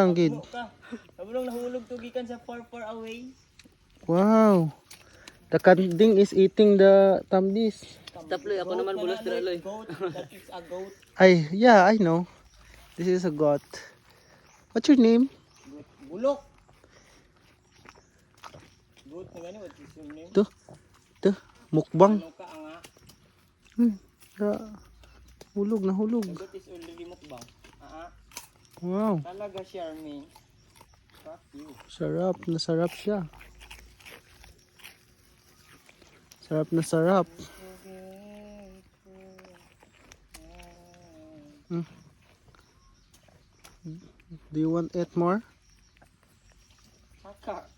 Ang gid. Kabulong nahulog to gikan sa far away. Wow. The kanding is eating the tambis. Stop loy, ako naman bulos dira loy. That is a goat. Yeah, I know. This is a goat. What's your name? Bulok. Goat na gani, what is your name? To, mukbang. Ano ka anga? Hulog na hulog. The goat is already mukbang. Wow. Talaga Charmaine. Fuck you. Sarap na sarap siya. Sarap na sarap. Do you want it more? Haka.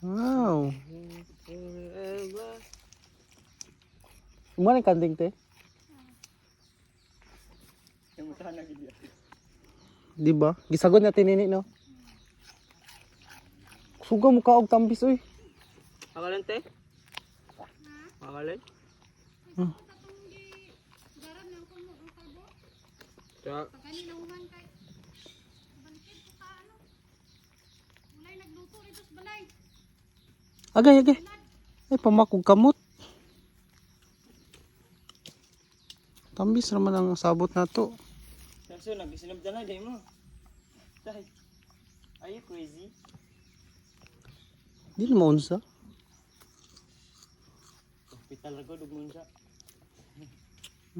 Wow. Umani kanding te? Yung mutahan na gid. Di ba? Gisagod na tinini no. Suga mo ka og tambis oy. Akalan te? Akalan? Ya. Agay. Ay pamakog kamot. Tambis naman ang sabot na to. So nagisinabdan na day mo. Dai. Are you crazy? Di na maunsa. Hospital ko dugmon siya.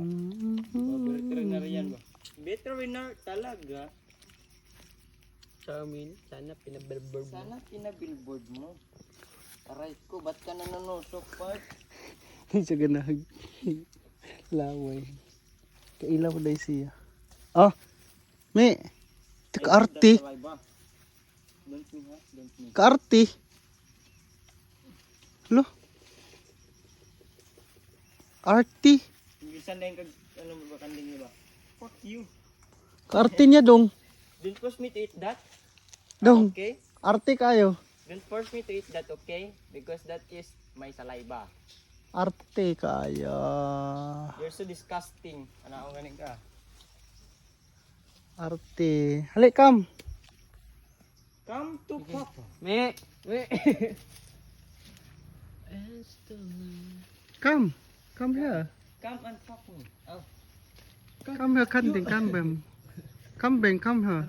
Mm-hmm. Veterinarian ba? Veterinary talaga. Charmin, sana pinabillboard mo. Sana pinabillboard mo. Aray ko, ba't ka nanonusok pa? Hindi siya ganahag. Laway. Kailaw mo dahil siya. Ah! May! Kaarte! Don't me ha? Don't me. Kaarte! Lo? Arti! Ibisan na yung ano ba kanding niya ba? Fuck you. Kaarte niya dong. Don't force me to eat that. Dong. Okay? Arte kayo. Don't force me to eat that, okay? Because that is my saliva. Arte kaya. You're so disgusting. Ano ako ganing ka? Arte. Halik kam. Come to Papa. Me. Come. Come here. Come and fuck me. Oh. Come here, kanding. Come Kambing, come here.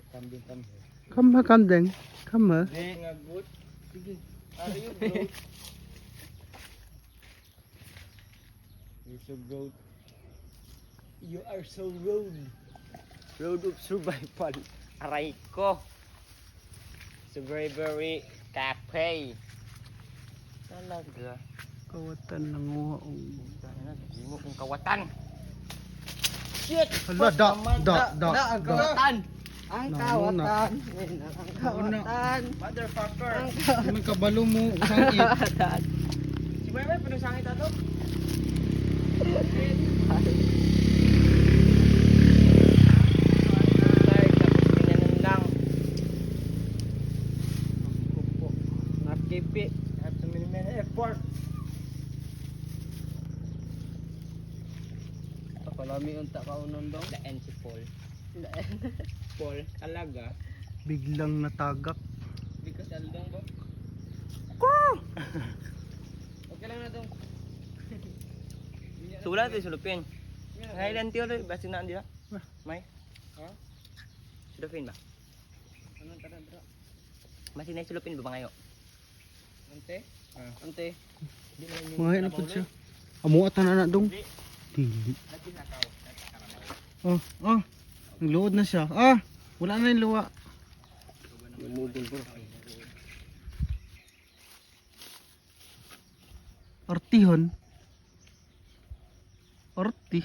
Kambing, come here. Come here, kanding. Come here. Hindi nga good. Sige. Are you broke? You're so broke. You are so rude. Road of survival. Aray ko. So very cafe. Talaga. Kawatan ng uwa. Hindi mo kong kawatan. Shit! Hala, da. Ang kawatan! Ang No, kawatan! Ang kawatan! Motherfucker. May kabalo mo. Sangit. Si Bebe, pinusangit ato? Nakipi. Have to minimum effort. Palami unta ka unon dong. Daan si Paul. Paul, talaga. Biglang natagak. Because aldong ba? Okay lang na dong. Sulat eh, sulupin. Highland tiyo rin, basta na andira. May? Ha? Sulupin ba? Anong tara dra? Basta na sulupin ba ngayon? Ante? Ante. Mga na po siya. Amuat na anak dong. Dili. Oh. Nagluod na siya. Wala na yung luwa. Lumubol ko. Artihon. Arti.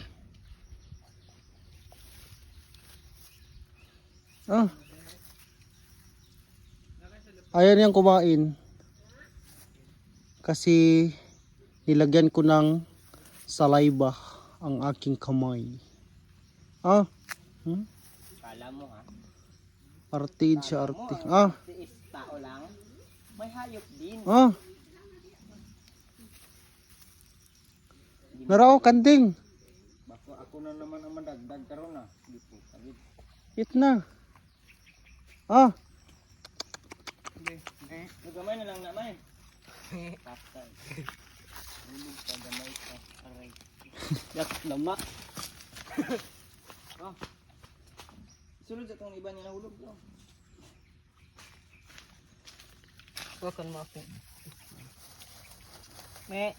Ayaw niyang kumain. Kasi nilagyan ko ng saliva ang aking kamay. Kala mo ha? Artid siya, arti. Si is tao lang. May hayop din. Nara o, kanding. Bako ako ako na naman ang madagdag karon na. Dito, sagid. Hit na. Ah, Hindi. Hindi. Nagamay na lang na may. Patay. Hulog ka gamay ka. Aray. Yak, lama. Sulod sa tong iba niya nahulog daw. Huwag mo ako. Me.